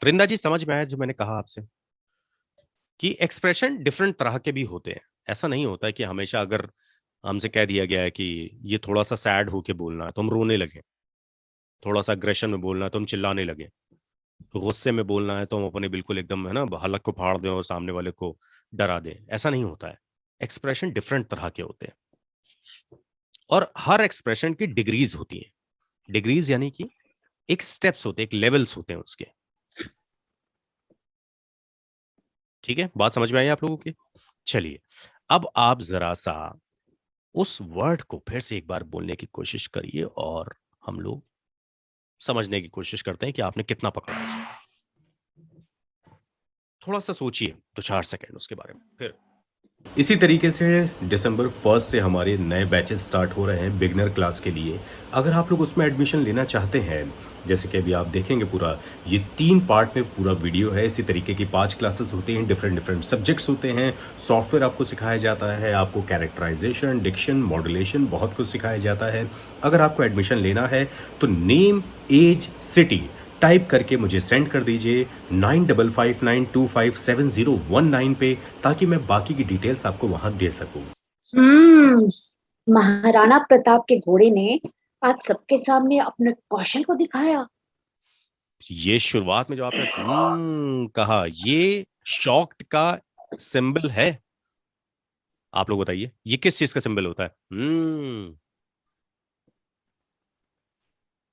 वृंदा जी, समझ में आया जो मैंने कहा आपसे कि एक्सप्रेशन डिफरेंट तरह के भी होते हैं। ऐसा नहीं होता है कि हमेशा अगर हमसे कह दिया गया है कि ये थोड़ा सा सैड होके बोलना है तो हम रोने लगे, थोड़ा सा अग्रेशन में बोलना है तो हम चिल्लाने लगे, गुस्से में बोलना है तो हम अपने बिल्कुल एकदम है ना हलक को फाड़ दें और सामने वाले को डरा दें। ऐसा नहीं होता है। एक्सप्रेशन डिफरेंट तरह के होते हैं और हर एक्सप्रेशन की डिग्रीज होती हैं। डिग्रीज यानी कि एक स्टेप्स होते हैं, एक लेवल्स होते हैं उसके। ठीक है, बात समझ में आई आप लोगों की? चलिए, अब आप जरा सा उस वर्ड को फिर से एक बार बोलने की कोशिश करिए और हम लोग समझने की कोशिश करते हैं कि आपने कितना पकड़ा है उसको। थोड़ा सा सोचिए 2-4 सेकंड उसके बारे में। फिर इसी तरीके से दिसंबर 1 से हमारे नए बैचेस स्टार्ट हो रहे हैं बिगनर क्लास के लिए। अगर आप लोग उसमें एडमिशन लेना चाहते हैं, जैसे कि अभी आप देखेंगे पूरा ये 3 पार्ट में पूरा वीडियो है। इसी तरीके की 5 क्लासेस होती हैं, डिफरेंट डिफरेंट सब्जेक्ट्स होते हैं, सॉफ्टवेयर आपको सिखाया जाता है, आपको कैरेक्टराइजेशन, डिक्शन, मॉड्यूलेशन बहुत कुछ सिखाया जाता है। अगर आपको एडमिशन लेना है तो नेम, एज, सिटी टाइप करके मुझे सेंड कर दीजिए 9559257019 पे, ताकि मैं बाकी की डिटेल्स आपको वहां दे सकूं। महाराणा प्रताप के घोड़े ने आज सबके सामने अपने कौशल को दिखाया। ये शुरुआत में जो आपने कहा, ये शॉक्ड का सिंबल है। आप लोग बताइए ये किस चीज का सिंबल होता है?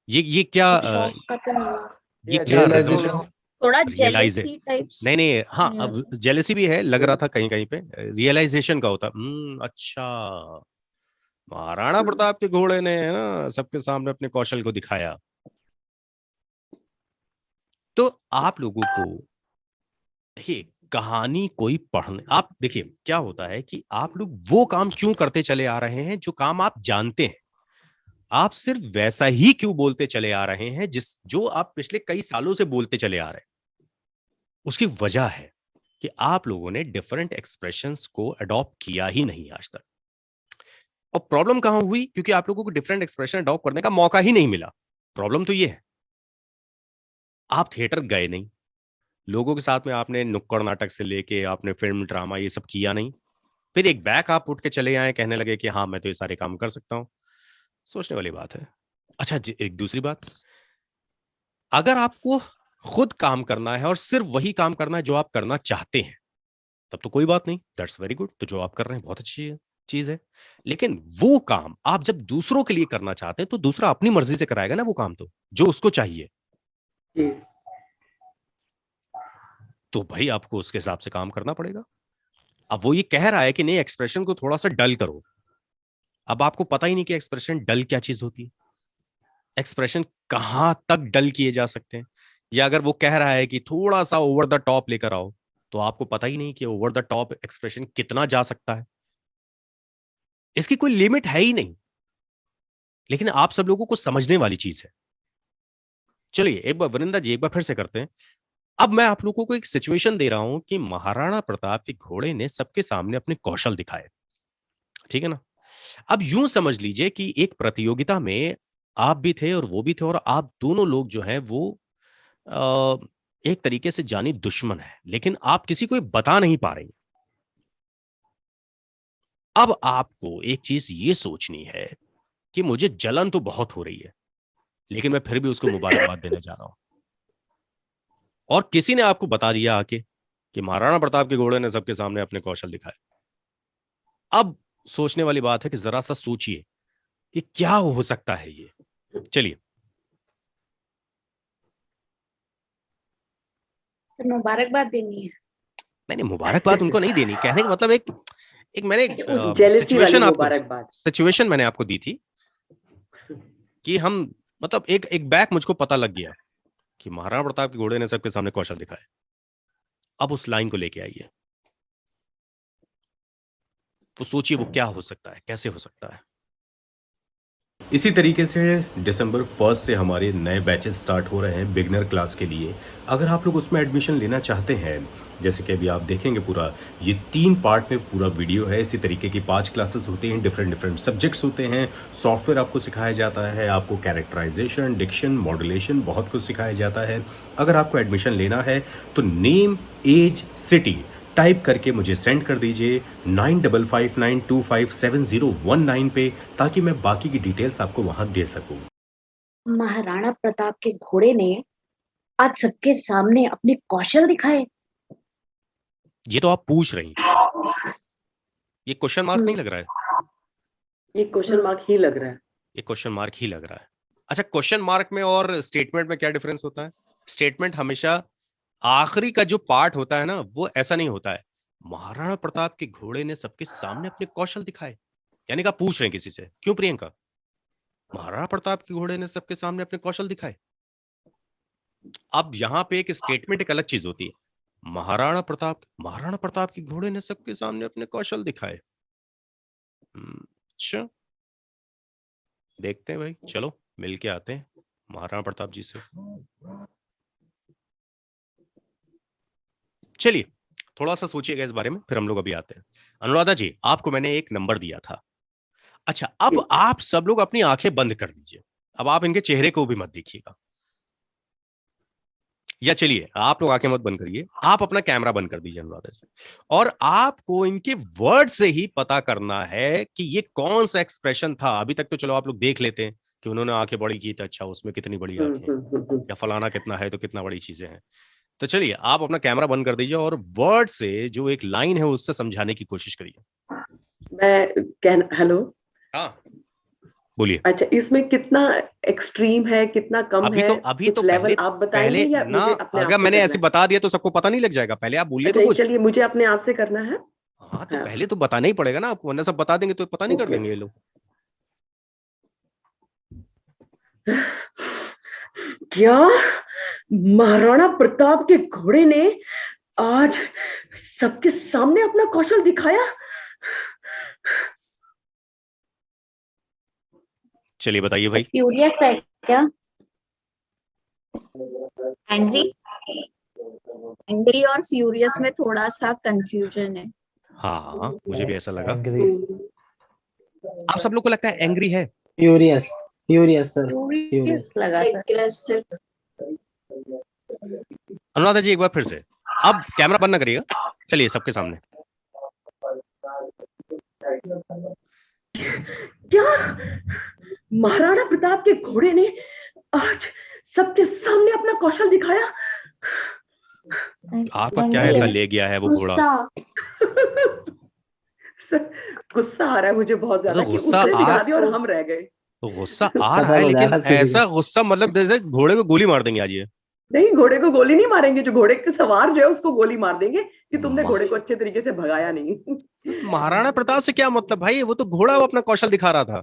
ये क्या शौक का तो नहीं। ये क्या रियलाइजेशन। रिजम्बलेंस? थोड़ा रियलाइज जेलेसी टाइप्स। नहीं नहीं, हाँ, अब जेलेसी भी है, लग रहा था कहीं कहीं पे रियलाइजेशन का होता। अच्छा, महाराणा प्रताप के घोड़े ने है ना सबके सामने अपने कौशल को दिखाया। तो आप लोगों को ये कहानी कोई पढ़ने, आप देखिए क्या होता है कि आप लोग वो काम क्यों करते चले आ रहे हैं जो काम आप जानते हैं। आप सिर्फ वैसा ही क्यों बोलते चले आ रहे हैं जो आप पिछले कई सालों से बोलते चले आ रहे हैं। उसकी वजह है कि आप लोगों ने डिफरेंट एक्सप्रेशंस को अडॉप्ट किया ही नहीं आज तक। और प्रॉब्लम कहां हुई? क्योंकि आप लोगों को डिफरेंट एक्सप्रेशन अडॉप्ट करने का मौका ही नहीं मिला। प्रॉब्लम तो ये है, आप थिएटर गए नहीं, लोगों के साथ में आपने नुक्कड़ नाटक से लेके आपने फिल्म ड्रामा ये सब किया नहीं, फिर एक बैक आप उठ के चले आए, कहने लगे कि हाँ मैं तो ये सारे काम कर सकता हूं। सोचने वाली बात है। अच्छा, एक दूसरी बात, अगर आपको खुद काम करना है और सिर्फ वही काम करना है जो आप करना चाहते हैं, तब तो कोई बात नहीं, दैट्स वेरी गुड। तो जो आप कर रहे हैं बहुत अच्छी चीज है। लेकिन वो काम आप जब दूसरों के लिए करना चाहते हैं तो दूसरा अपनी मर्जी से कराएगा ना वो काम, तो जो उसको चाहिए, तो भाई आपको उसके हिसाब से काम करना पड़ेगा। अब वो ये कह रहा है कि नहीं, एक्सप्रेशन को थोड़ा सा डल करो। अब आपको पता ही नहीं कि एक्सप्रेशन डल क्या चीज होती है, एक्सप्रेशन कहां तक डल किए जा सकते हैं। या अगर वो कह रहा है कि थोड़ा सा ओवर द टॉप लेकर आओ, तो आपको पता ही नहीं कि ओवर द टॉप एक्सप्रेशन कितना जा सकता है। इसकी कोई लिमिट है ही नहीं। लेकिन आप सब लोगों को समझने वाली चीज है। चलिए एक बार वरिंदा जी, एक बार फिर से करते हैं। अब मैं आप लोगों को एक सिचुएशन दे रहा हूं कि महाराणा प्रताप के घोड़े ने सबके सामने अपने कौशल दिखाए। ठीक है ना? अब यूं समझ लीजिए कि एक प्रतियोगिता में आप भी थे और वो भी थे, और आप दोनों लोग जो हैं वो अ, एक तरीके से जानी दुश्मन है, लेकिन आप किसी को ये बता नहीं पा रहे हैं। अब आपको एक चीज ये सोचनी है कि मुझे जलन तो बहुत हो रही है, लेकिन मैं फिर भी उसको मुबारकबाद देने जा रहा हूं। और किसी ने आपको बता दिया आके कि महाराणा प्रताप के घोड़े ने सबके सामने अपने कौशल दिखाए। अब सोचने वाली बात है कि जरा सा सोचिए कि क्या हो सकता है ये। चलिए, तो मुबारकबाद देनी है। मैंने मुबारकबाद उनको नहीं देनी, कहने का मतलब एक एक मैंने उस जेलेसी वाली सिचुएशन आपको मुबारकबाद। सिचुएशन मैंने आपको दी थी कि हम, मतलब एक एक बैक मुझको पता लग गया कि महाराणा प्रताप के घोड़े ने सबके सामने कौशल दिखाए। अब उस लाइन को लेके आइए, तो सोचिए वो क्या हो सकता है, कैसे हो सकता है। इसी तरीके से दिसंबर 1 से हमारे नए बैचेस स्टार्ट हो रहे हैं बिगनर क्लास के लिए। अगर आप लोग उसमें एडमिशन लेना चाहते हैं, जैसे कि अभी आप देखेंगे पूरा ये 3 पार्ट में पूरा वीडियो है। इसी तरीके की 5 क्लासेस होती हैं, डिफरेंट डिफरेंट सब्जेक्ट्स होते हैं, सॉफ्टवेयर आपको सिखाया जाता है, आपको कैरेक्टराइजेशन, डिक्शन, मॉड्यूलेशन बहुत कुछ सिखाया जाता है। अगर आपको एडमिशन लेना है तो नेम, एज, सिटी टाइप करके मुझे सेंड कर दीजिए 9559257019 पे, ताकि मैं बाकी की डिटेल्स आपको वहां दे सकूं। महाराणा प्रताप के घोड़े ने आज सबके सामने अपने कौशल दिखाए। ये तो आप पूछ रही हैं किसी से, ये क्वेश्चन मार्क नहीं लग रहा है? ये क्वेश्चन मार्क ही लग रहा है। ये क्वेश्चन मार्क ही लग रहा है। अच्छा, क्वेश्चन मार्क में और स्टेटमेंट में क्या डिफरेंस होता है? स्टेटमेंट हमेशा आखिरी का जो पार्ट होता है ना, वो ऐसा नहीं होता है। महाराणा प्रताप के घोड़े ने सबके सामने अपने कौशल दिखाए, यानी कि आप पूछ रहे हैं किसी से, क्यों प्रियंका? महाराणा प्रताप के घोड़े ने सबके सामने अपने कौशल दिखाए। अब यहाँ पे एक स्टेटमेंट एक अलग चीज होती है। महाराणा प्रताप के घोड़े ने सबके सामने अपने कौशल दिखाए। अच्छा, देखते हैं भाई, चलो मिल के आते हैं महाराणा प्रताप जी से। चलिए थोड़ा सा सोचिएगा इस बारे में, फिर हम लोग अभी आते हैं। अनुराधा जी, आपको मैंने एक नंबर दिया था। अच्छा, अब आप सब लोग अपनी आंखें बंद कर लीजिए। अब आप इनके चेहरे को भी मत देखिएगा, या चलिए आप लोग आंखें मत बंद करिए, आप अपना कैमरा बंद कर दीजिए अनुराधा जी। और आपको इनके वर्ड से ही पता करना है कि ये कौन सा एक्सप्रेशन था। अभी तक तो चलो आप लोग देख लेते हैं कि उन्होंने आंखें बड़ी की, तो अच्छा उसमें कितनी बड़ी आंखें हैं, या फलाना कितना है तो कितना बड़ी चीजें हैं। तो चलिए आप अपना कैमरा बंद कर दीजिए और वर्ड से जो एक लाइन है उससे समझाने की कोशिश करिए। हेलो, हाँ बोलिए। अच्छा, इसमें कितना एक्सट्रीम है, कितना कम अभी है? तो अभी कुछ तो लेवल पहले आप बताएंगे या ना, मुझे अपने आप अगर से मैंने करना ऐसे है? बता दिया तो सबको पता नहीं लग जाएगा? पहले आप बोलिए तो अच्छा, कुछ। चलिए मुझे अपने आप से करना है। हाँ तो हाँ। पहले तो बताना ही पड़ेगा ना आपको, वरना सब बता देंगे तो पता नहीं कर देंगे ये लोग। क्या महाराणा प्रताप के घोड़े ने आज सबके सामने अपना कौशल दिखाया? चलिए बताइए भाई। फ्यूरियस है क्या? एंग्री एंग्री और फ्यूरियस में थोड़ा सा कंफ्यूजन है। हाँ हाँ, मुझे भी ऐसा लगा। एंग्री, आप सब लोग को लगता है एंग्री है? फ्यूरियस, फ्यूरियस सर, फ्यूरियस लगा सर। एग्रेसिव। अनुराधा जी एक बार फिर से, अब कैमरा बंद ना करिएगा, चलिए सबके सामने। क्या महाराणा प्रताप के घोड़े ने आज सबके सामने अपना कौशल दिखाया? आपका क्या ऐसा ले गया है वो घोड़ा? सर, गुस्सा आ रहा है मुझे बहुत ज्यादा तो कि गुस्सा उसने आ दिखा दिया और हम रह गए। तो गुस्सा आ रहा है, लेकिन ऐसा गुस्सा मतलब जैसे घोड़े को गोली मार देंगे आज ये। नहीं, घोड़े को गोली नहीं मारेंगे, जो घोड़े के सवार जो है उसको गोली मार देंगे कि तुमने घोड़े को अच्छे तरीके से भगाया नहीं। महाराणा प्रताप से क्या मतलब भाई, वो तो घोड़ा वो अपना कौशल दिखा रहा था।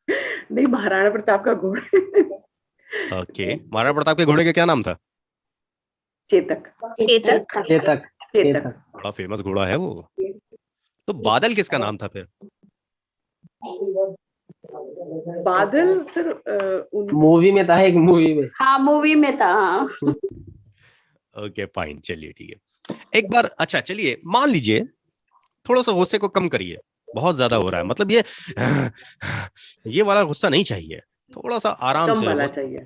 नहीं, महाराणा प्रताप का घोड़ा ओके, महाराणा प्रताप के घोड़े का क्या नाम था? चेतक। चेतक। चेतक, चेतक। बड़ा फेमस घोड़ा है वो। तो बादल किसका नाम था फिर? बादल सर, मूवी में था, एक मूवी में। हाँ, मूवी में था। हाँ। ओके फाइन, चलिए ठीक है। एक बार अच्छा चलिए मान लीजिए, थोड़ा सा गुस्से को कम करिए, बहुत ज्यादा हो रहा है, मतलब ये वाला गुस्सा नहीं चाहिए, थोड़ा सा आराम कम से वाला चाहिए।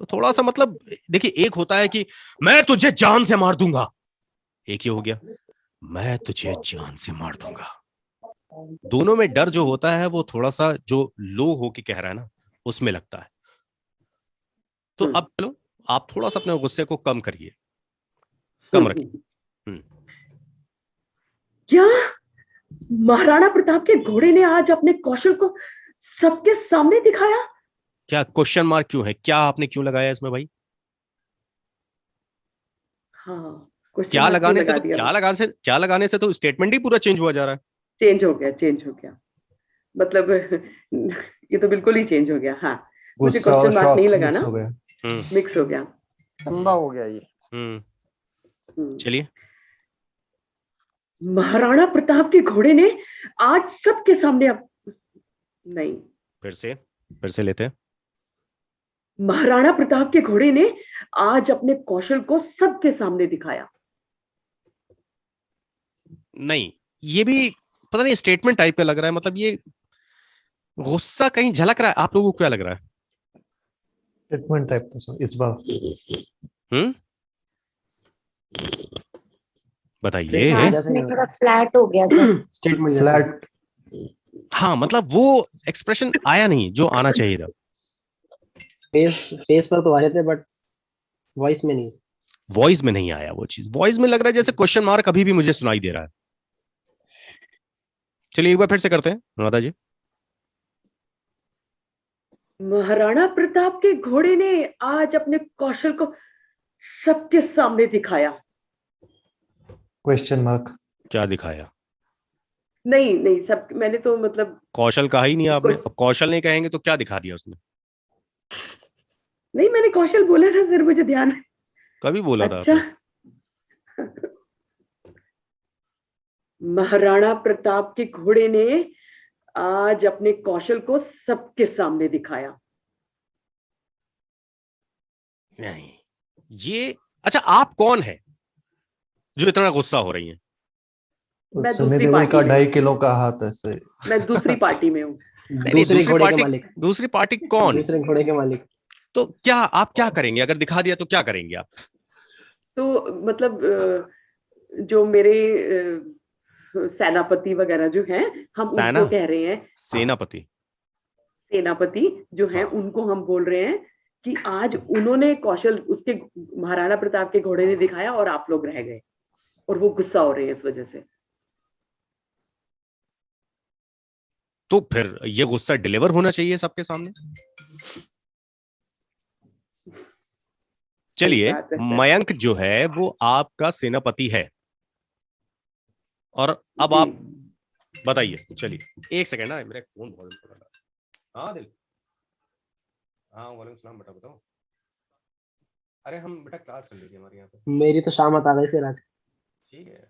तो थोड़ा सा, मतलब देखिए, एक होता है कि मैं तुझे जान से मार दूंगा, एक ही हो गया मैं तुझे जान से मार दूंगा। दोनों में डर जो होता है वो थोड़ा सा जो लो होके कह रहा है ना, उसमें लगता है। तो अब चलो आप थोड़ा सा अपने गुस्से को कम करिए, कम रखिए। क्या महाराणा प्रताप के घोड़े ने आज अपने कौशल को सबके सामने दिखाया? क्या क्वेश्चन मार्क क्यों है, क्या आपने क्यों लगाया इसमें भाई? हाँ, क्या लगाने से तो क्या लगाने से तो स्टेटमेंट ही पूरा चेंज हुआ जा रहा है। चेंज हो गया, मतलब ये तो बिल्कुल ही चेंज हो गया। हाँ, मुझे क्वेश्चन मार्क नहीं लगाना, मिक्स हो गया, ठंडा हो गया ये। चलिए, महाराणा प्रताप के घोड़े ने आज सबके सामने नहीं, फिर से लेते हैं। महाराणा प्रताप के घोड़े ने आज अपने कौशल को सबके सामने दिखाया। नहीं, ये भी पता नहीं स्टेटमेंट टाइप का लग रहा है, मतलब ये गुस्सा कहीं झलक रहा है। आप लोगों को क्या लग रहा है? स्टेटमेंट टाइप था सर इस बार। बताइए। लास्ट में थोड़ा फ्लैट हो गया सर। Statement flat. हाँ, मतलब वो एक्सप्रेशन आया नहीं जो आना चाहिए था। फेस पर तो आ रहे थे बट वॉइस में नहीं। वॉइस में नहीं आया वो चीज। वॉइस में लग रहा है जैसे क्वेश्चन मार्क अभी भी मुझे सुनाई दे रहा है। चलिए एक बार फिर से करते हैं अनुराधा जी। महाराणा प्रताप के घोड़े ने आज अपने कौशल को सबके सामने दिखाया। Question mark. क्या दिखाया? नहीं सब, मैंने तो मतलब कौशल कहा ही नहीं आपने। अब कौशल नहीं कहेंगे तो क्या दिखा दिया उसने? नहीं, मैंने कौशल बोला था सर, मुझे ध्यान है। कभी बोला अच्छा। था आपने? महाराणा प्रताप के घोड़े ने आज अपने कौशल को सबके सामने दिखाया। नहीं, ये अच्छा, आप कौन है जो इतना गुस्सा हो रही हैं? मैं सनी दूसरी देओल पार्टी का में 2.5 किलो का हाथ है सर। मैं दूसरी पार्टी में हूँ। दूसरे घोड़े के मालिक। दूसरी पार्टी कौन? दूसरे घोड़े के मालिक। तो क्या आप क्या करेंगे अगर दिखा दिया तो क्या करेंगे आप? तो मतलब जो मेरे सेनापति वगैरह जो हैं, हम सेना? उनको कह रहे हैं। सेनापति? सेनापति जो हैं उनको हम बोल रहे हैं कि आज उन्होंने कौशल उसके महाराणा प्रताप के घोड़े ने दिखाया और आप लोग रह गए, और वो गुस्सा हो रहे हैं इस वजह से। तो फिर ये गुस्सा डिलीवर होना चाहिए सबके सामने। चलिए, मयंक जो है वो आपका सेनापति है, और अब आप बताइए। चलिए एक सेकंड ना, मेरा फोन बहुत इंपॉर्टेंट है। हाँ दिल, हाँ वालेकुम सलाम बेटा, बताओ। अरे हम बेटा क्लास चल रही थी हमारे यहाँ पे। मेरी तो शाम आ गई फिर आज। ठीक है।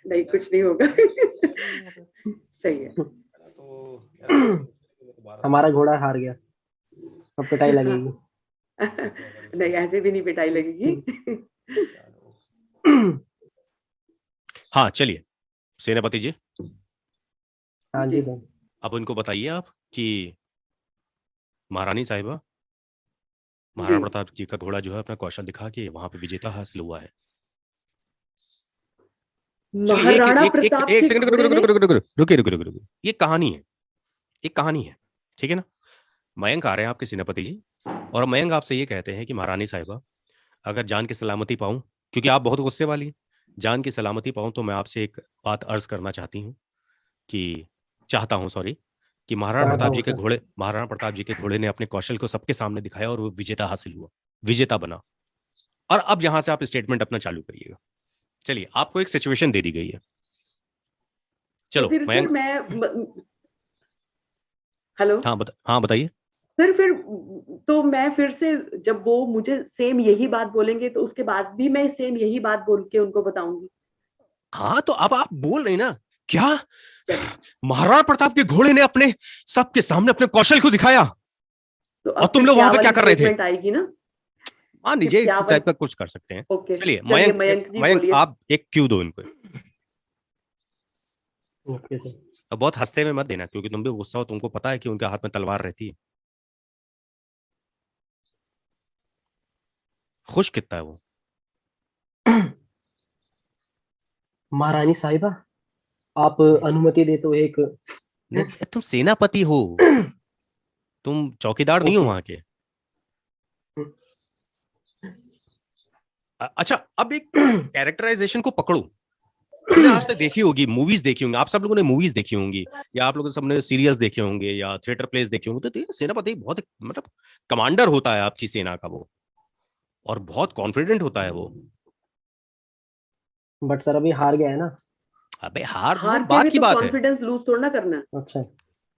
नहीं, कुछ नहीं होगा। सही है। तो हमारा घोड़ा हार गया, अब पिटाई लगेगी। नहीं, ऐसे भी नहीं पिटाई लगेगी। हाँ चलिए सेनापति जी। हाँ जी सर। अब उनको बताइए आप कि महारानी साहिबा, महाराणा प्रताप जी का घोड़ा जो है अपना कौशल दिखा के वहां पे विजेता हासिल हुआ है। एक सेकंड रुकिए। ये कहानी है, एक कहानी है, ठीक है ना। मयंक आ रहे हैं आपके सेनापति जी, और मयंक आपसे ये कहते हैं कि महारानी साहिबा, अगर जान की सलामती पाऊं, क्योंकि आप बहुत गुस्से वाली हैं, जान की सलामती पाऊं तो मैं आपसे एक बात अर्ज करना चाहता हूं कि महाराणा प्रताप जी के घोड़े ने अपने कौशल को सबके सामने दिखाया और वो विजेता हासिल हुआ, विजेता बना। और अब यहां से आप स्टेटमेंट अपना चालू करिएगा। चलिए, आपको एक सिचुएशन दे दी गई है। चलो तो मयंक। हेलो। हाँ बताइए सर। फिर तो मैं फिर से, जब वो मुझे सेम यही बात बोलेंगे तो उसके बाद भी मैं सेम यही बात बोल के उनको बताऊंगी। हाँ, तो अब आप बोल रहे ना, क्या महाराणा प्रताप के घोड़े ने अपने सबके सामने अपने कौशल को दिखाया, तो और तुम लोग वहां पे क्या कर रहे थे? आएगी ना। मान लीजिए इस टाइप का कुछ कर सकते हैं। चलिए मयंक आप एक क्यू दो इनको। Okay sir. अब बहुत हंसते में मत देना, क्योंकि तुम भी गुस्सा हो, तुमको पता है कि उनके हाथ में तलवार रहती है। खुश कितना है वो? महारानी साहिबा, आप अनुमति दे तो एक। तुम सेनापति हो, तुम चौकीदार नहीं हो वहां के। अच्छा, अब एक कैरेक्टराइजेशन को पकड़ो। तुमने आज तक देखी होगी, मूवीज देखी होंगी, आप सब लोगों ने मूवीज देखी होंगी, या आप लोगों ने सबने सीरियल्स देखे होंगे या थिएटर प्लेस देखे होंगे। तो सेनापति बहुत मतलब कमांडर होता है आपकी सेना का वो, और बहुत कॉन्फिडेंट होता है वो। बट सर अभी हार गया है ना। अबे हार बात की बात है, कॉन्फिडेंस लूज थोड़ा ना करना। अच्छा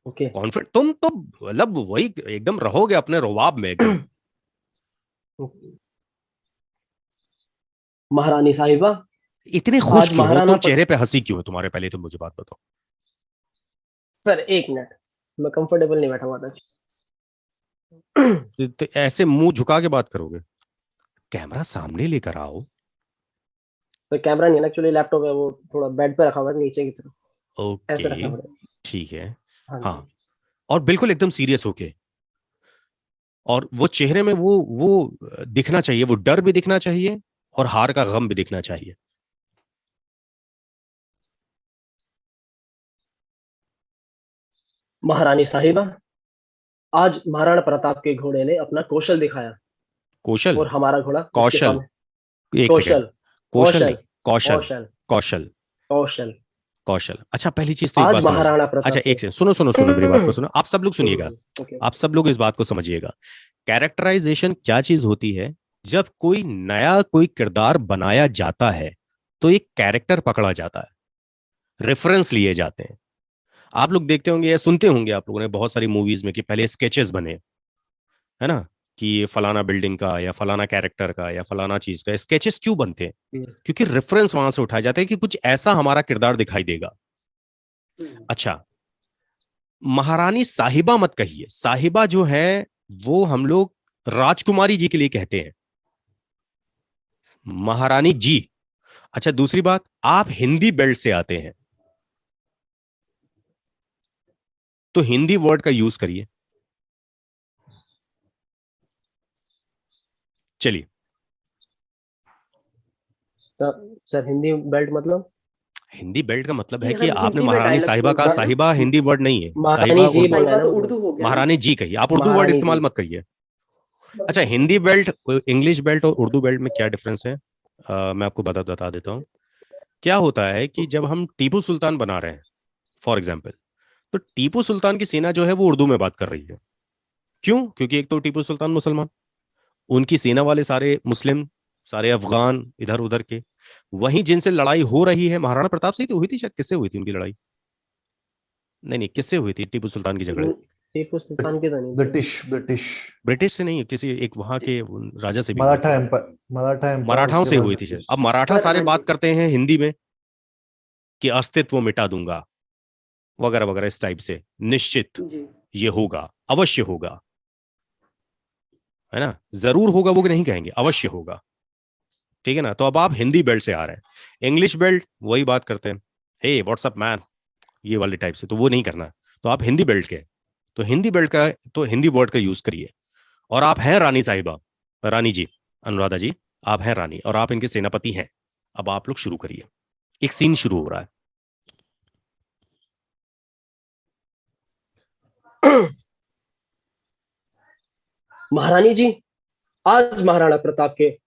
ओके। कॉन्फिडेंट तुम तो मतलब वही एकदम रहोगे अपने रुबाब में एकदम। महारानी साहिबा, इतने खुश क्यों हो तुम? चेहरे पे हंसी क्यों है तुम्हारे? पहले तो मुझे बात बताओ सर। एक मिनट, मैं कंफर्टेबल नहीं बैठा हुआ था। तो ऐसे मुंह झुका के बात करोगे? कैमरा सामने लेकर आओ। तो कैमरा नहीं है ना, एक्चुअली लैपटॉप है, वो थोड़ा बेड पे रखा हुआ है नीचे की तरफ, ऐसे रखना ओके, पड़ेगा। ठीक है। हाँ जी। हाँ, और बिल्कुल एकदम सीरियस होके, और वो चेहरे में वो दिखना चाहिए, वो डर भी दिखना चाहिए और हार का गम भी दिखना चाहिए। महारानी साहिबा, आज महाराणा प्रताप के घोड़े ने अपना कौशल दिखाया कौशल? और हमारा घोड़ा उसके कौशल? सामने। एक सेकेंड। कौशल। कौशल नहीं, कौशल। कौशल। कौशल। कौशल। कौशल। कौशल। अच्छा, पहली चीज तो एक आज बात समझिए। महाराणा अच्छा, प्रताप के। एक सेकंड, सुनो सुनो सुनो, मेरी बात को सुनो, आप सब लोग सुनिएगा। ओके। आप सब लोग इस बात को समझिएगा। कैरेक्टराइजेशन क्या चीज होती है? जब कोई नया कोई किरदार बनाया जाता है तो एक कैरेक्टर पकड़ा जाता है, रेफरेंस लिए जाते हैं। आप लोग देखते होंगे या सुनते होंगे आप लोगों ने बहुत सारी मूवीज में कि पहले स्केचेस बने, है ना, कि ये फलाना बिल्डिंग का या फलाना कैरेक्टर का या फलाना चीज का स्केचेस क्यों बनते हैं? क्योंकि रेफरेंस वहां से उठाए जाते हैं कि कुछ ऐसा हमारा किरदार दिखाई देगा। अच्छा, महारानी साहिबा मत कहिए, साहिबा जो है वो हम लोग राजकुमारी जी के लिए कहते हैं, महारानी जी। अच्छा, दूसरी बात, आप हिंदी बेल्ट से आते हैं तो हिंदी वर्ड का यूज करिए। चलिए। सर हिंदी बेल्ट मतलब? हिंदी बेल्ट का मतलब है ये कि हम आपने हिंदी में महारानी डायलॉग साहिबा बोलते का, हैं ना। साहिबा हिंदी वर्ड नहीं है, महारानी साहिबा जी उर्दू। बोला है साहिबा ना तो वो तो। उर्दू हो गया ना। महारानी जी कहिए, आप उर्दू वर्ड महारानी इस्तेमाल जी। मत करिए। अच्छा, हिंदी बेल्ट, इंग्लिश बेल्ट और उर्दू बेल्ट में क्या डिफरेंस है? मैं आपको बता देता हूँ। क्या होता है कि जब हम टीपू सुल्तान बना रहे हैं, फॉर एग्जाम्पल, तो टीपू सुल्तान की सेना जो है वो उर्दू में बात कर रही है। क्यों? क्योंकि एक तो टीपू सुल्तान मुसलमान, उनकी सेना वाले सारे मुस्लिम, सारे अफगान इधर उधर के। वहीं जिनसे लड़ाई हो रही है, महाराणा प्रताप से ही तो हुई थी शायद, किससे हुई थी उनकी लड़ाई? नहीं नहीं, किससे हुई थी टीपू सुल्तान की झगड़े? टीपू सुल्तान की तो नहीं थी। ब्रिटिश ब्रिटिश से नहीं, किसी एक वहां के राजा से भी हुई मराठा थी। एम्पायर, मराठा एम्पायर, मराठाओं उसके से बाद हुई थी शायद। ब्रिटिश। अब मराठा पर सारे हाँ बात जी। करते हैं हिंदी में कि अस्तित्व मिटा दूंगा वगैरह वगैरह इस टाइप से, निश्चित जी। ये होगा, अवश्य होगा, है ना, जरूर होगा वो नहीं कहेंगे, अवश्य होगा। ठीक है ना? तो अब आप हिंदी बेल्ट से आ रहे हैं, इंग्लिश बेल्ट वही बात करते हैं, हे व्हाट्सअप मैन, ये वाले टाइप से, तो वो नहीं करना। तो आप हिंदी बेल्ट के, तो हिंदी बेल्ट का, तो हिंदी वर्ड का यूज करिए। और आप हैं रानी साहिबा, रानी जी, अनुराधा जी, आप हैं रानी और आप इनके सेनापति हैं। अब आप लोग शुरू करिए, एक सीन शुरू हो रहा है। महारानी जी, आज महाराणा प्रताप के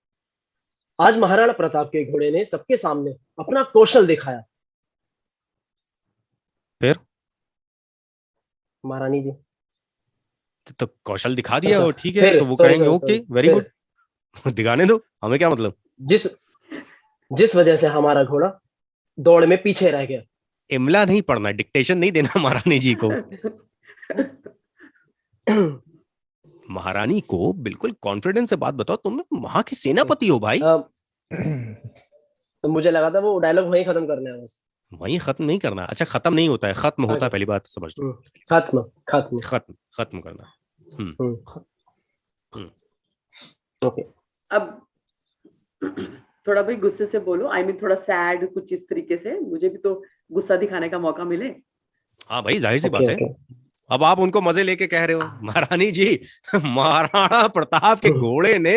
आज महाराणा प्रताप के घोड़े ने सबके सामने अपना कौशल दिखाया। फिर महारानी जी। तो कौशल दिखा दिया अच्छा, और ठीक है, फिर तो वो सॉरी कहेंगे sorry okay, sorry very good, फिर दिखाने दो, हमें क्या मतलब। जिस जिस वजह से हमारा घोड़ा दौड़ में पीछे रह गया। इमला नहीं पढ़ना, डिक्टेशन नहीं देना महारानी जी को। महारानी को बिल्कुल कॉन्फिडेंस से बात बताओ, तुम वहां की सेनापति हो भाई। तो मुझे लगा था वो डायलॉग वहीं खत्म करना है बस। वहीं खत्म नहीं करना। अच्छा, खत्म नहीं होता है, खत्म होता है, आगे। पहली बात समझ लो। खत्म खत्म। खत्म, खत्म करना। ओके। अब थोड़ा भाई गुस्से से बोलो, आई मीन थोड़ा सैड, कुछ इस तरीके से, मुझे भी तो गुस्सा दिखाने का मौका मिले। हाँ भाई, जाहिर सी बात ओके है। ओके। अब आप उनको मजे लेके कह रहे हो महारानी जी, महाराणा प्रताप के घोड़े ने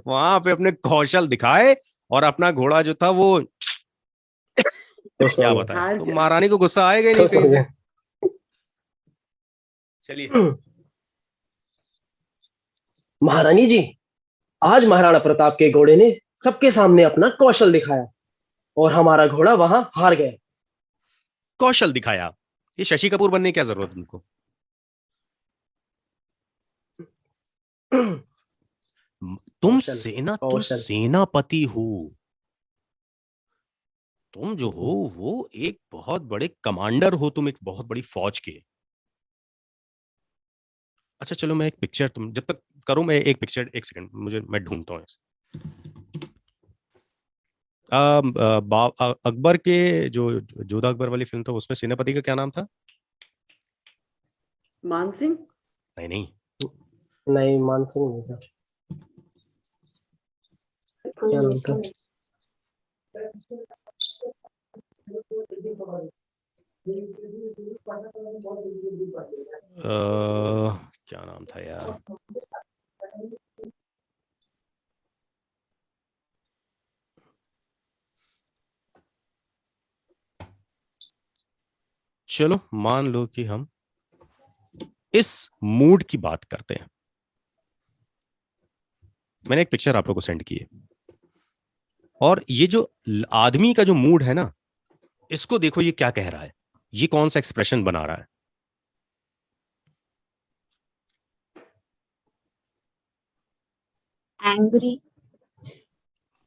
वहां पे अपने कौशल दिखाए और अपना घोड़ा जो था वो क्या बताएं, हार तो जा- महारानी को गुस्सा आएगा ही नहीं कहीं से। चलिए। महारानी जी, आज महाराणा प्रताप के घोड़े ने सबके सामने अपना कौशल दिखाया और हमारा घोड़ा वहां हार गया। कौशल दिखाया, ये शशि कपूर बनने की क्या जरूरत तुमको? तुम कौशल। तुम कौशल। सेनापति हो, तुम जो हो वो एक बहुत बड़े कमांडर हो, तुम एक बहुत बड़ी फौज के। अच्छा चलो, मैं एक पिक्चर, तुम जब तक करो, मैं एक पिक्चर, एक सेकंड मुझे, मैं ढूंढता हूँ। अकबर के जो जोधा अकबर वाली फिल्म था, उसमें सेनापति का क्या नाम था? मान सिंह। नहीं नहीं, नहीं, मानसिंह नहीं सर। क्या नाम था? क्या नाम था यार? चलो मान लो कि हम इस मूड की बात करते हैं। मैंने एक पिक्चर आप लोगों को सेंड की है, और ये जो आदमी का जो मूड है ना, इसको देखो ये क्या कह रहा है, ये कौन सा एक्सप्रेशन बना रहा है। एंग्री।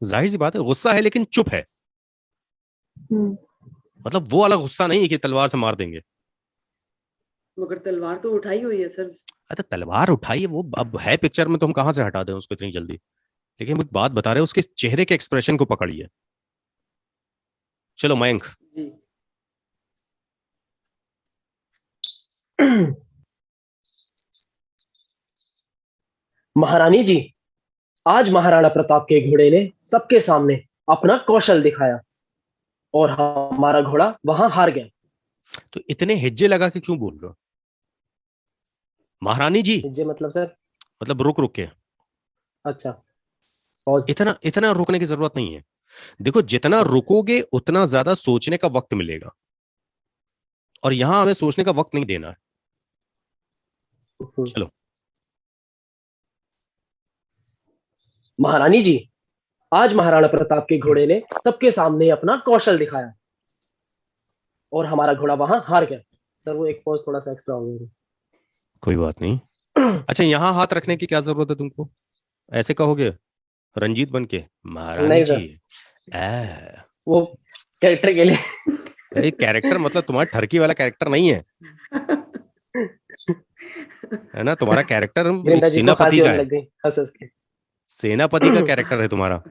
जाहिर सी बात है गुस्सा है, लेकिन चुप है। मतलब वो वाला गुस्सा नहीं है कि तलवार से मार देंगे। मगर तलवार तो उठाई हुई है सर। अच्छा तलवार उठाई, वो अब है पिक्चर में तो हम कहां से हटा दें उसको इतनी जल्दी। लेकिन वो एक बात बता रहे हैं, उसके चेहरे के एक्सप्रेशन को पकड़िए। चलो मयंक। जी। महारानी जी, आज महाराणा प्रताप के घोड़े ने सबके सामने अपना कौशल दिखाया और हमारा घोड़ा वहां हार गया। तो इतने हिज्जे लगा के क्यों बोल रहे हो महारानी जी? जी मतलब सर? मतलब रुक रुक के। अच्छा, पॉज। इतना इतना रुकने की जरूरत नहीं है। देखो जितना रुकोगे उतना ज्यादा सोचने का वक्त मिलेगा, और यहां हमें सोचने का वक्त नहीं देना है। चलो। महारानी जी, आज महाराणा प्रताप के घोड़े ने सबके सामने अपना कौशल दिखाया और हमारा घोड़ा वहां हार गया। सर वो एक पॉज थोड़ा सा एक्स्ट्रा हो गया। कोई बात नहीं। अच्छा यहां हाथ रखने की क्या जरूरत है तुमको? ऐसे कहोगे रंजीत बन के, महारानी नहीं जी। सर, ए, वो कैरेक्टर के लिए। कैरेक्टर मतलब तुम्हारा ठरकी वाला कैरेक्टर नहीं है, है ना? तुम्हारा कैरेक्टर एक वृंदा जी को सेनापति फांसी का होने है। लग गई हंस हंस के। सेनापति का कैरेक्टर है तुम्हारा।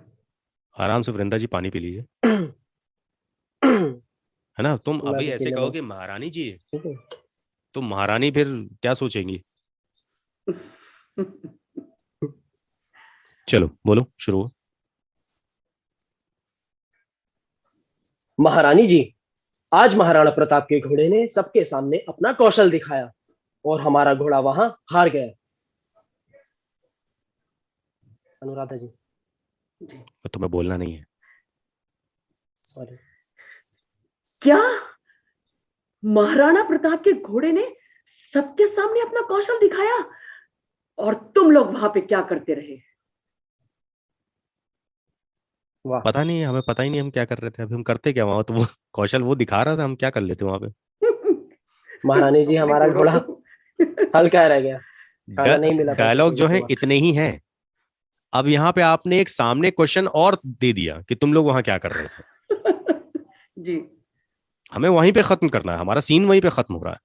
आराम से वृंदा जी पानी पी लीजिए, है ना? तुम मैं अभी तो पी ऐसे ले रहा हूँ। कहोगे महारानी जी, ठीक है। तो महारानी फिर क्या सोचेंगी? चलो बोलो, शुरू हो। महारानी जी, आज महाराणा प्रताप के घोड़े ने सबके सामने अपना कौशल दिखाया और हमारा घोड़ा वहां हार गया। अनुराधा जी, तो तुम्हें बोलना नहीं है? सॉरी। क्या महाराणा प्रताप के घोड़े ने सबके सामने अपना कौशल दिखाया और तुम लोग वहां पे क्या करते रहे? वाह। पता नहीं, हमें पता ही नहीं हम क्या कर रहे थे। अभी हम करते क्या वहां? तो वो कौशल वो दिखा रहा था, हम क्या कर लेते वहां पे? महारानी जी, अपने हमारा घोड़ों घोड़ा को। हल्का रह गया, खाना नहीं मिला था उसे डायलॉग पूरी जो है सुबह। इतने ही हैं। अब यहाँ पे आपने एक सामने क्वेश्चन और दे दिया कि तुम लोग वहां क्या कर रहे थे। जी। हमें वहीं पे खत्म करना है, हमारा सीन वहीं पे खत्म हो रहा है।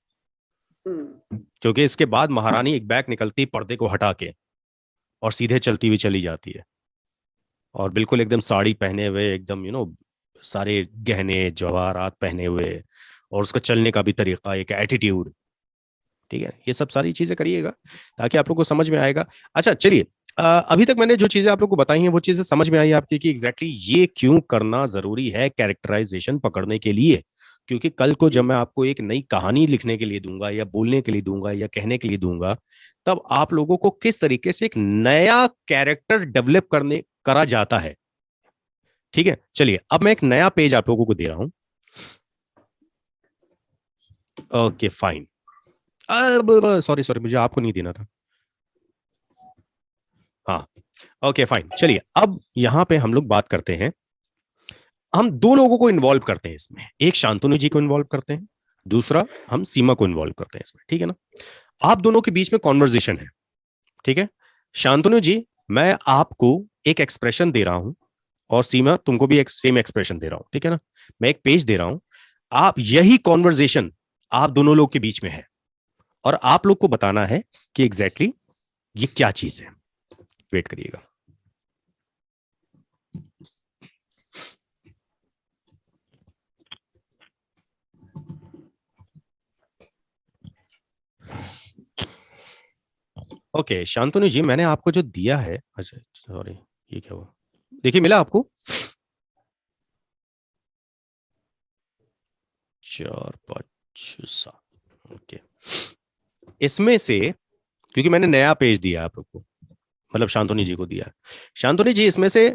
हम्म। क्योंकि इसके बाद महारानी एक बैग निकलती है पर्दे को हटा के, और सीधे चलती हुई चली जाती है, और बिल्कुल एकदम साड़ी पहने हुए, एकदम सारे गहने जवाहरात पहने हुए, और उसका चलने का भी तरीका, एक एटीट्यूड। ठीक है, ये सब सारी चीजें करिएगा ताकि आप लोग को समझ में आएगा। अच्छा चलिए, अभी तक मैंने जो चीजें आप लोग को बताई हैं वो चीजें समझ में आई आपकी कि एग्जैक्टली ये क्यों करना जरूरी है कैरेक्टराइजेशन पकड़ने के लिए। क्योंकि कल को जब मैं आपको एक नई कहानी लिखने के लिए दूंगा, या बोलने के लिए दूंगा, या कहने के लिए दूंगा, तब आप लोगों को किस तरीके से एक नया कैरेक्टर डेवलप करने करा जाता है। ठीक है, चलिए अब मैं एक नया पेज आप लोगों को दे रहा हूं। Okay fine. सॉरी सॉरी, मुझे आपको नहीं देना था। हाँ, ओके फाइन। चलिए अब यहां पे हम लोग बात करते हैं, हम दो लोगों को इन्वॉल्व करते हैं इसमें। एक शांतनु जी को इन्वॉल्व करते हैं, दूसरा हम सीमा को इन्वॉल्व करते हैं इसमें। ठीक है ना? आप दोनों के बीच में कॉन्वर्जेशन है। ठीक है, शांतनु जी, मैं आपको एक एक्सप्रेशन दे रहा हूं, और सीमा तुमको भी एक सेम एक्सप्रेशन दे रहा हूं। ठीक है ना? मैं एक पेज दे रहा हूं, आप यही कॉन्वर्जेशन आप दोनों लोग के बीच में है, और आप लोग को बताना है कि एग्जैक्टली ये क्या चीज है। वेट करिएगा। ओके शांतनु जी, मैंने आपको जो दिया है, अच्छा सॉरी, ये क्या हुआ, देखिए मिला आपको 4 5 6 7। ओके, इसमें से क्योंकि मैंने नया पेज दिया आप लोग को, मतलब शांतनु जी को दिया है, शांतनु जी इसमें से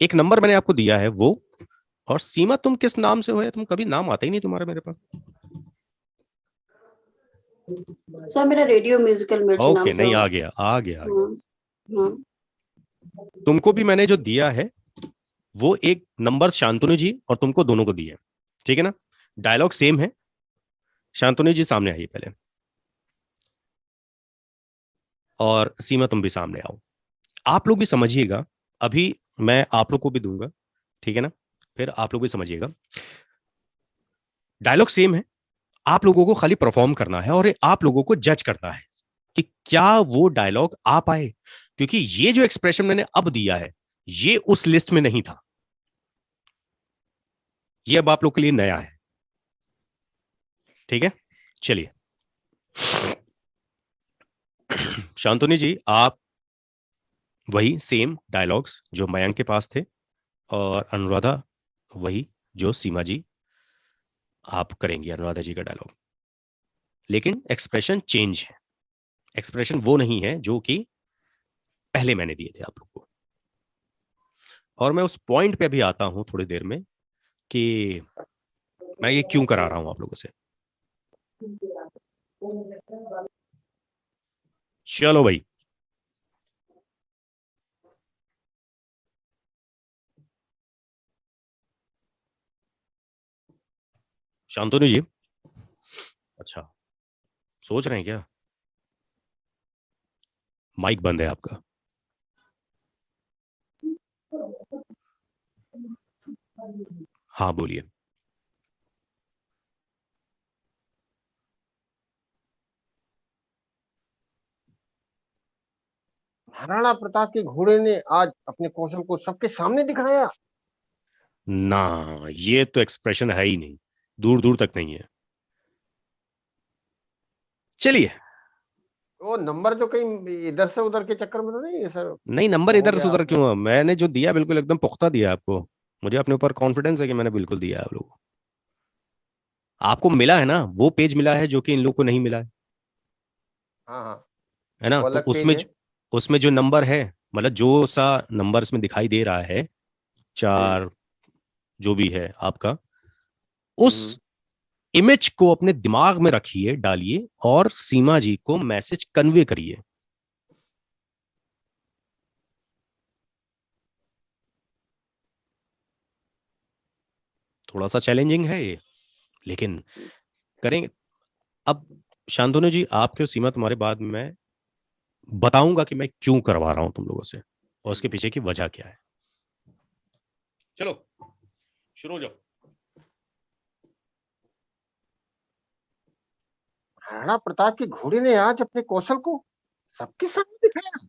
एक नंबर मैंने आपको दिया है वो, और सीमा तुम किस नाम से हो, तुम कभी नाम आता ही नहीं तुम्हारा मेरे पास। सर मेरा रेडियो म्यूजिकल मिर्च नाम ओके से नहीं, होगा। आ गया आ गया आ गया। हाँ। तुमको भी मैंने जो दिया है वो एक नंबर शांतनु जी और तुमको दोनों को दिया है, ठीक है ना, डायलॉग सेम है। शांतनु जी सामने आइए पहले, और सीमा तुम भी सामने आओ। आप लोग भी समझिएगा, अभी मैं आप लोग को भी दूंगा, ठीक है ना, फिर आप लोग भी समझिएगा। डायलॉग सेम है, आप लोगों को खाली परफॉर्म करना है और आप लोगों को जज करना है कि क्या वो डायलॉग आ पाए, क्योंकि ये जो एक्सप्रेशन मैंने अब दिया है ये उस लिस्ट में नहीं था, ये अब आप लोग के लिए नया है, ठीक है। चलिए शांतनु जी, आप वही सेम डायलॉग्स जो मयंक के पास थे, और अनुराधा वही जो सीमा जी आप करेंगी, अनुराधा जी का डायलॉग, लेकिन एक्सप्रेशन चेंज है, एक्सप्रेशन वो नहीं है जो कि पहले मैंने दिए थे आप लोग को। और मैं उस पॉइंट पे भी आता हूं थोड़ी देर में कि मैं ये क्यों करा रहा हूं आप लोगों से। चलो भाई, शांतनु जी, अच्छा सोच रहे हैं क्या, माइक बंद है आपका। हाँ बोलिए। महाराणा प्रताप के घोड़े ने आज अपने कौशल को सबके सामने दिखाया। ना, ये तो एक्सप्रेशन है ही नहीं, दूर दूर तक नहीं है। चलिए, वो नंबर जो कहीं इधर से उधर के चक्कर में तो नहीं है सर? नहीं नंबर हो इधर से गया उधर आपने। क्यों, मैंने जो दिया बिल्कुल एकदम पुख्ता दिया आपको, मुझे अपने ऊपर कॉन्फिडेंस है कि मैंने बिल्कुल दिया है आप लोगों को। आपको मिला है ना, वो पेज मिला है जो कि इन लोगों को नहीं मिला है, हाँ हाँ, है ना, वो तो अलग पेज उसमें है। उसमें जो नंबर है, मतलब जो सा नंबर इसमें दिखाई दे रहा है, 4 जो भी है आपका, उस इमेज को अपने दिमाग में रखिए, डालिए, और सीमा जी को मैसेज कन्वे करिए। थोड़ा सा चैलेंजिंग है ये, लेकिन करेंगे। अब शांतनु जी, आपके और सीमा तुम्हारे बाद मैं बताऊंगा कि मैं क्यों करवा रहा हूं तुम लोगों से, और उसके पीछे की वजह क्या है। चलो शुरू हो जाओ। महाराणा प्रताप के घोड़े ने आज अपने कौशल को सबके सामने दिखाया।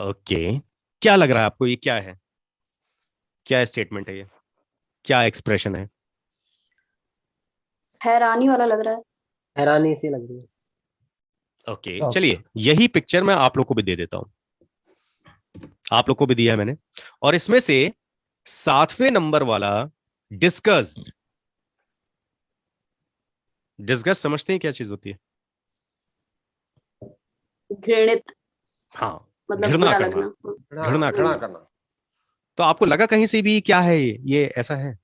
ओके, क्या लग रहा है आपको, ये क्या है, क्या स्टेटमेंट है ये, क्या एक्सप्रेशन है। हैरानी वाला लग रहा है। हैरानी सी लग रही है। Okay Okay. चलिए, यही पिक्चर मैं आप लोग को भी दे देता हूं, आप लोग को भी दिया है मैंने, और इसमें से 7वें नंबर वाला डिस्कस्ड, डिस्गस्ट समझते हैं क्या चीज होती है? घृणित, हाँ, मतलब घृणा बुरा करना, लगना। घृणा घृणा करना। करना। तो आपको लगा कहीं से भी क्या है ये ऐसा है?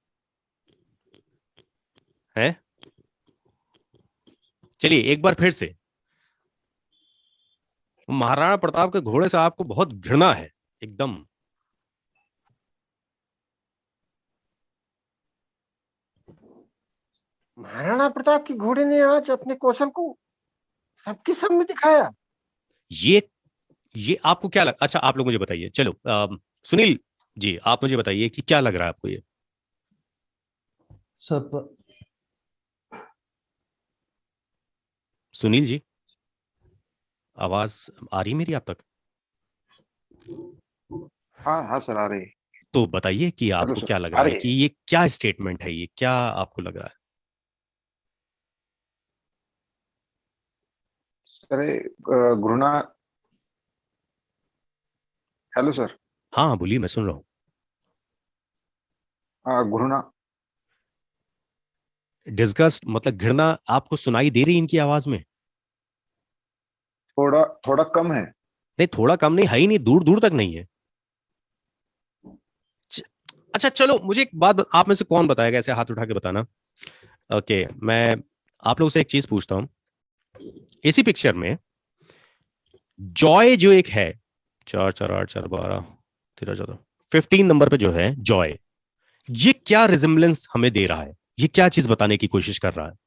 चलिए एक बार फिर से, महाराणा प्रताप के घोड़े से आपको बहुत घृणा है एकदम। महाराणा प्रताप के घोड़े ने आज अपने कौशल को सबके सामने दिखाया। ये आपको क्या लग, अच्छा आप लोग मुझे बताइए, चलो सुनील जी आप मुझे बताइए कि क्या लग रहा है आपको ये। सब सुनील जी, आवाज आ रही मेरी आप तक? हाँ हाँ सर, आ रही। तो बताइए कि हेलो आपको सर, क्या लग आ रहा है रही कि है। ये क्या स्टेटमेंट है, ये क्या आपको लग रहा है? अरे घृणा। Hello sir. हाँ बोलिए, मैं सुन रहा हूँ। घृणा। डिस्गस्ट मतलब घृणा आपको सुनाई दे रही इनकी आवाज में? थोड़ा थोड़ा कम है। नहीं, थोड़ा कम नहीं, है ही नहीं, दूर दूर तक नहीं है। अच्छा चलो, मुझे एक बात आप में से कौन बताएगा, ऐसे हाथ उठा के बताना। ओके, मैं आप लोगों से एक चीज पूछता हूं। इसी पिक्चर में जॉय जो एक है, 4 4 8 4 12 13 14 15 नंबर पे जो है जॉय, ये क्या रिजेम्बलेंस हमें दे रहा है? ये क्या चीज बताने की कोशिश कर रहा है?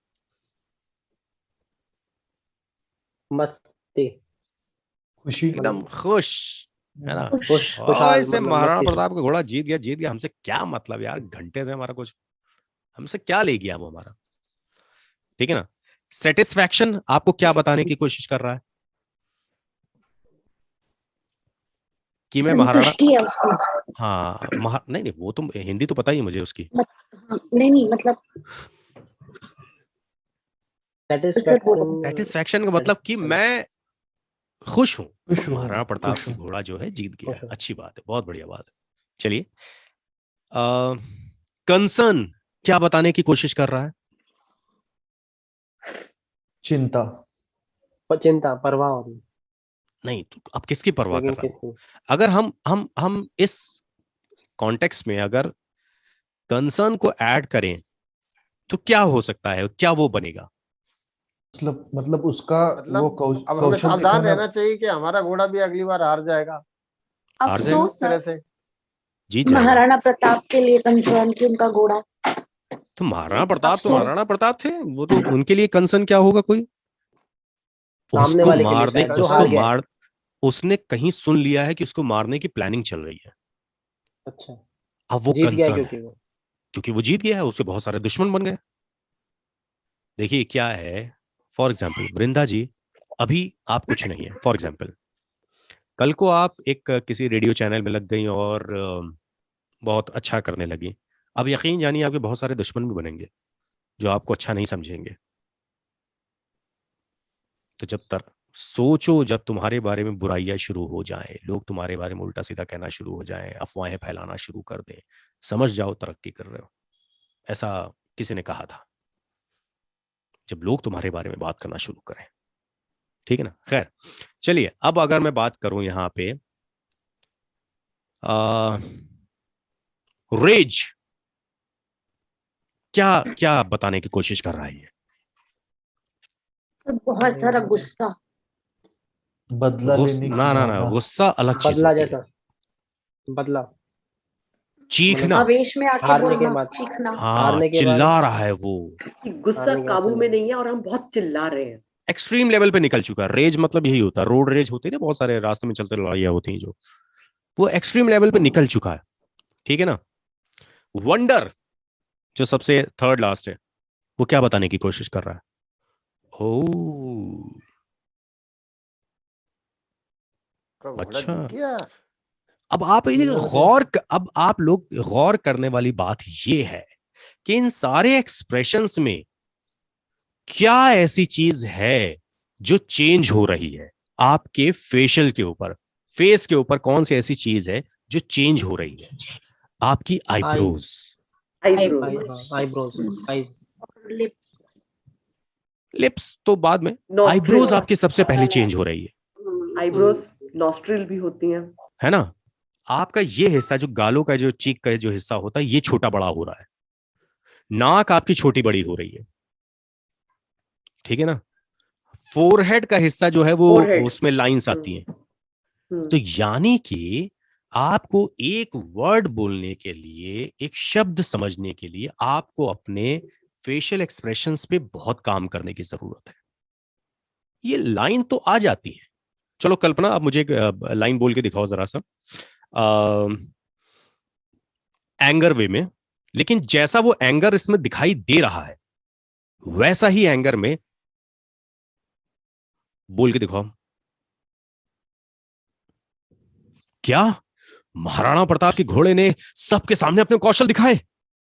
मस्ती। खुशी। एकदम खुश, है ना? खुशहाल, ऐसे मतलब महाराणा मस्ती। प्रताप का घोड़ा जीत गया, जीत गया, हमसे क्या मतलब यार, घंटे से हमारा कुछ, हमसे क्या ले गया वो हमारा? ठीक है ना? सेटिस्फैक्शन आपको क्या बताने की कोशिश कर रहा है? कि मैं महाराणा, संतुष्टि है उसको। हाँ नहीं नहीं, वो तो हिंदी तो पता ही है मुझे उसकी। हाँ, नहीं मतलब सेटिस्फेक्शन। सेटिस्फैक्शन का मतलब कि मैं खुश हूं, खुश हूँ, महाराणा प्रताप खुश की हूँ। घोड़ा जो है जीत गया। खुश हूं। अच्छी बात है, बहुत बढ़िया बात है। चलिए, कंसर्न क्या बताने की कोशिश कर रहा है? चिंता। चिंता, परवाह हो रही है, नहीं तो अब किसकी परवाह कर लेकिन रहा है? किसकी? अगर हम इस कॉन्टेक्स्ट में अगर कंसर्न को ऐड करें तो क्या हो सकता है, क्या वो बनेगा? मतलब उसका वो मतलब अब हमें कौशल सावधान दिखाना। रहना चाहिए कि हमारा घोड़ा भी अगली बार हार जाएगा हार जाएगा, अफसोस इस तरह सर, से। जीत जाएगा। महाराणा प्रताप के लिए कंसर्न कि उनका घोड़ा। तो महाराणा अफसोस। प्रताप थे, वो तो उनके लिए कंसर्न क्या होगा कोई? सामने वाले के लिए शायद, जो हार गया है। उसने कहीं सुन लिया है कि उसको मारने की प्लानिंग चल रही है। अच्छा, अब वो जीत गया है कंसर्न है क्योंकि वो। क्योंकि वो जीत गया है, उसके बहुत सारे दुश्मन बन गए। देखिए क्या है, फॉर एग्जाम्पल वृंदा जी, अभी आप कुछ नहीं है, फॉर एग्जाम्पल कल को आप एक किसी रेडियो चैनल में लग गई और बहुत अच्छा करने लगी। अब यकीन जानिए आपके बहुत सारे दुश्मन भी बनेंगे जो आपको अच्छा नहीं समझेंगे। तो जब तक सोचो, जब तुम्हारे बारे में बुराइयां शुरू हो जाएं, लोग तुम्हारे बारे में उल्टा सीधा कहना शुरू हो जाएं, अफवाहें फैलाना शुरू कर दें, समझ जाओ तरक्की कर रहे हो। ऐसा किसी ने कहा था, जब लोग तुम्हारे बारे में बात करना शुरू करें। ठीक है ना? खैर चलिए, अब अगर मैं बात करूं यहाँ पे रेज, क्या क्या बताने की कोशिश कर रहा है ये? बहुत सारा गुस्सा। बदला लेने की ना ना ना, भावना। गुस्सा अलग चीज बदला होती है। जैसा, बदला। चीखना, आवेश में आके हारने के बोलना, बाद, चीखना। हाँ हारने के बाद, चिल्ला रहा है वो, कि गुस्सा हारने के बाद काबू में चिल्लाना। नहीं है और हम बहुत चिल्ला रहे हैं। एक्सट्रीम लेवल पे निकल चुका है। रेज मतलब यही होता है, रोड रेज होती है ना, बहुत सारे रास्ते में चलते लड़ाइयां होती हैं जो, वो एक्सट्रीम लेवल पे निकल चुका है। ठीक है ना? वंडर जो सबसे थर्ड लास्ट है, वो क्या बताने की कोशिश कर रहा है? ओ तो घोड़ा अच्छा, जीत गया। अब आप ये मतलब अब आप लोग गौर करने वाली बात ये है कि इन सारे एक्सप्रेशंस में क्या ऐसी चीज है जो चेंज हो रही है आपके फेशियल के ऊपर, फेस के ऊपर कौन सी ऐसी चीज है जो चेंज हो रही है? आपकी eyes, eyebrows. Eyebrows, eyebrows, eyes. Lips. Lips तो बाद में, नॉस्ट्रिल, आईब्रोज आपकी सबसे पहले चेंज हो रही है। आईब्रोज, नॉस्ट्रिल भी होती हैं। है ना? आपका ये हिस्सा जो गालों का, जो चीक का जो हिस्सा होता है, ये छोटा बड़ा हो रहा है। नाक आपकी छोटी बड़ी हो रही है। ठीक है ना? फोरहेड का हिस्सा जो है वो, फोरहेड, उसमें लाइंस आती हैं। तो हम्म, यानी कि आपको एक वर्ड बोलने के लिए, एक शब्द समझने के लिए आपको अपने फेशियल एक्सप्रेशंस पे बहुत काम करने की जरूरत है। ये लाइन तो आ जाती है। चलो कल्पना, आप मुझे एक लाइन बोल के दिखाओ जरा सा, एंगर वे में, लेकिन जैसा वो एंगर इसमें दिखाई दे रहा है वैसा ही एंगर में बोल के दिखाओ। क्या महाराणा प्रताप के घोड़े ने सबके सामने अपने कौशल दिखाए?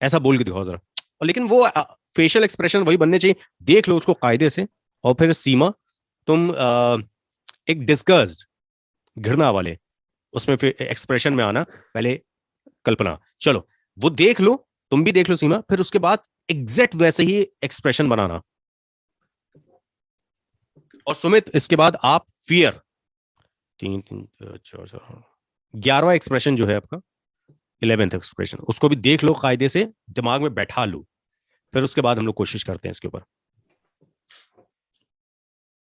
ऐसा बोल के दिखाओ जरा। और लेकिन वो फेशियल एक्सप्रेशन वही बनने चाहिए, देख लो उसको कायदे से, और फिर सीमा तुम एक डिस्गस्ड, घृणा वाले उसमें फिर एक्सप्रेशन में आना, पहले कल्पना, चलो वो देख लो, तुम भी देख लो सीमा, फिर उसके बाद एग्जैक्ट वैसे ही एक्सप्रेशन बनाना। और सुमित इसके बाद आप फियर, 3 3 4 11वां एक्सप्रेशन जो है आपका, 11th एक्सप्रेशन, उसको भी देख लो, कायदे से दिमाग में बैठा लो, फिर उसके बाद हम लोग कोशिश करते हैं इसके ऊपर।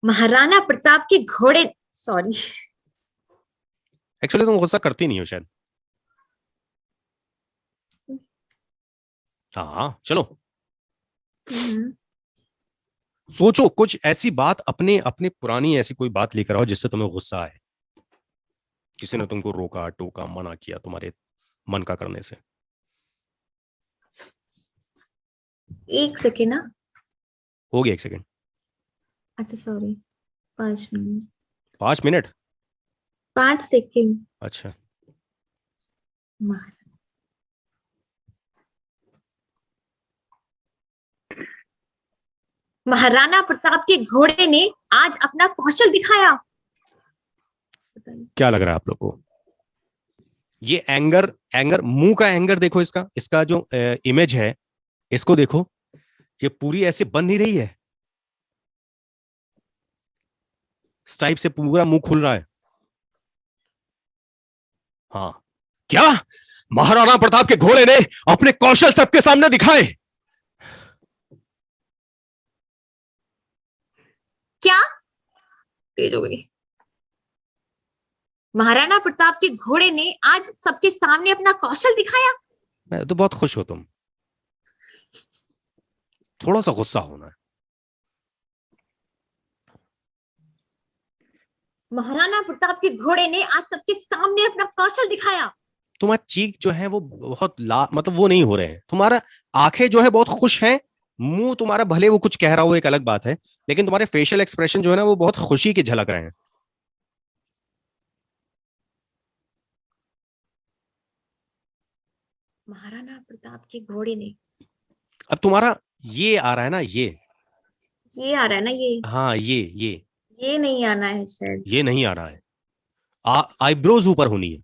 महाराणा प्रताप के घोड़े, सॉरी एक्चुअली तुम गुस्सा करती नहीं हो शायद। हाँ चलो सोचो कुछ ऐसी बात, अपने अपने पुरानी ऐसी कोई बात लेकर आओ जिससे तुम्हें गुस्सा आए, किसी ने तुमको रोका टोका मना किया तुम्हारे मन का करने से। एक सेकेंड ना, हो गया 1 सेकंड। अच्छा सॉरी 5 मिनट, 5 मिनट, 5 सेकेंड। अच्छा महाराणा प्रताप के घोड़े ने आज अपना कौशल दिखाया। क्या लग रहा है आप लोग को? ये एंगर, एंगर, मुंह का एंगर देखो, इसका इसका जो इमेज है इसको देखो, ये पूरी ऐसे बन नहीं रही है, इस टाइप से पूरा मुंह खुल रहा है। हाँ, क्या महाराणा प्रताप के घोड़े ने अपने कौशल सबके सामने दिखाए? क्या तेज हो गई। महाराणा प्रताप के घोड़े ने आज सबके सामने अपना कौशल दिखाया। मैं तो बहुत खुश हो तुम, थोड़ा सा गुस्सा होना है। महाराणा प्रताप के घोड़े ने आज सबके सामने अपना कौशल दिखाया। तुम्हारा चीक जो है वो बहुत मतलब वो नहीं हो रहे हैं, तुम्हारा आंखें जो है बहुत खुश हैं, मुंह तुम्हारा भले वो कुछ कह रहा हो एक अलग बात है, लेकिन तुम्हारे फेशियल एक्सप्रेशन जो है ना वो बहुत खुशी के झलक रहे हैं। महाराणा प्रताप के घोड़े ने, अब तुम्हारा ये आ रहा है ना, ये आ रहा है ना, ये हाँ ये नहीं आना है शायद, ये नहीं आ रहा है। आईब्रोज ऊपर होनी है,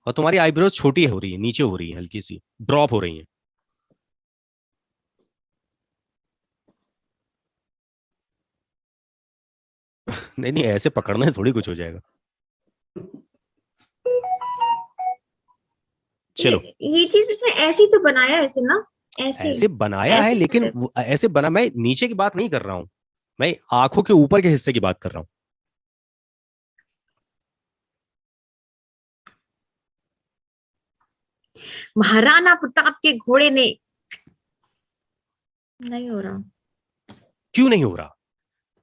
और तुम्हारी आईब्रोज छोटी हो रही है, नीचे हो रही है, हल्की सी ड्रॉप हो रही है। नहीं नहीं, ऐसे पकड़ने से थोड़ी कुछ हो जाएगा। चलो ये चीज इसने ऐसी तो बनाया है इसे ना, ऐसे बनाया है, लेकिन ऐसे बना, मैं नीचे की बात नहीं कर रहा हूं, मैं आंखों के ऊपर के हिस्से की बात कर रहा हूं। महाराणा प्रताप के घोड़े ने, नहीं हो रहा। क्यों नहीं हो रहा?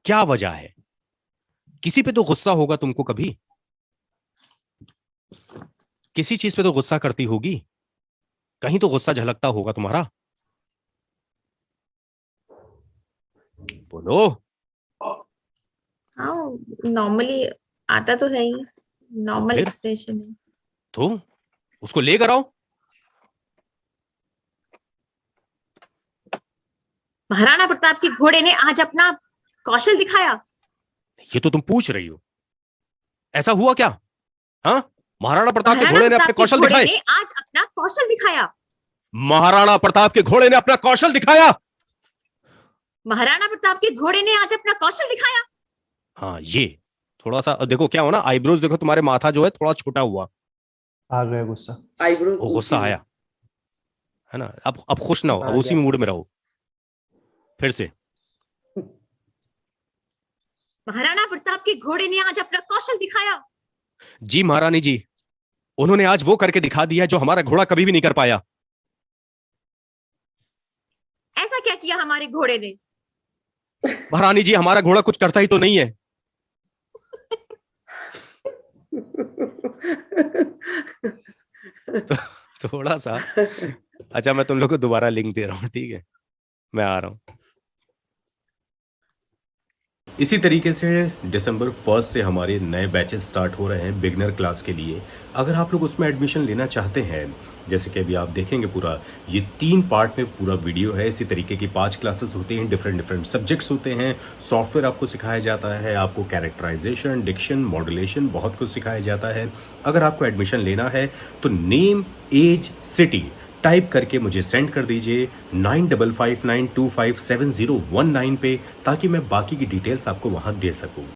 क्या वजह है? किसी पे तो गुस्सा होगा तुमको, कभी किसी चीज पे तो गुस्सा करती होगी, कहीं तो गुस्सा झलकता होगा तुम्हारा, बोलो। हाँ नॉर्मली आता तो है ही, नॉर्मल फिर? एक्सप्रेशन है। तो उसको लेकर आओ। महाराणा प्रताप के घोड़े ने आज अपना कौशल दिखाया। ये तो तुम पूछ रही हो, ऐसा हुआ क्या? हाँ, महाराणा प्रताप के महाराणा घोड़े ने अपने प्रताप के कौशल घोड़े दिखाए। ने आज अपना कौशल दिखाया। महाराणा प्रताप के घोड़े ने अपना कौशल दिखाया। महाराणा प्रताप के घोड़े ने आज अपना कौशल दिखाया। हाँ, ये थोड़ा सा देखो क्या हो ना, आईब्रोज देखो, तुम्हारे माथा जो है थोड़ा छोटा हुआ, आ गया गुस्सा, आईब्रोज वो गुस्सा आया है ना। अब खुश ना हो, अब उसी मूड में रहो फिर से। महाराणा प्रताप के घोड़े ने आज अपना कौशल दिखाया। जी महारानी जी, उन्होंने आज वो करके दिखा दिया जो हमारा घोड़ा कभी भी नहीं कर पाया। ऐसा क्या किया हमारे घोड़े ने? महारानी जी, हमारा घोड़ा कुछ करता ही तो नहीं है। तो थोड़ा सा, अच्छा मैं तुम लोग को दोबारा लिंक दे रहा हूँ, ठीक है, मैं आ रहा हूँ। इसी तरीके से दिसंबर 1 से हमारे नए बैचेस स्टार्ट हो रहे हैं बिगनर क्लास के लिए। अगर आप लोग उसमें एडमिशन लेना चाहते हैं, जैसे कि अभी आप देखेंगे पूरा ये 3 पार्ट में पूरा वीडियो है। इसी तरीके की 5 क्लासेस होती हैं, डिफरेंट सब्जेक्ट्स होते हैं, सॉफ्टवेयर आपको सिखाया जाता है, आपको कैरेक्टराइजेशन, डिक्शन, मॉड्यूलेशन बहुत कुछ सिखाया जाता है। अगर आपको एडमिशन लेना है तो नेम, एज, सिटी टाइप करके मुझे सेंड कर दीजिए 9559257019 पे, ताकि मैं बाकी की डिटेल्स आपको वहाँ दे सकूँ।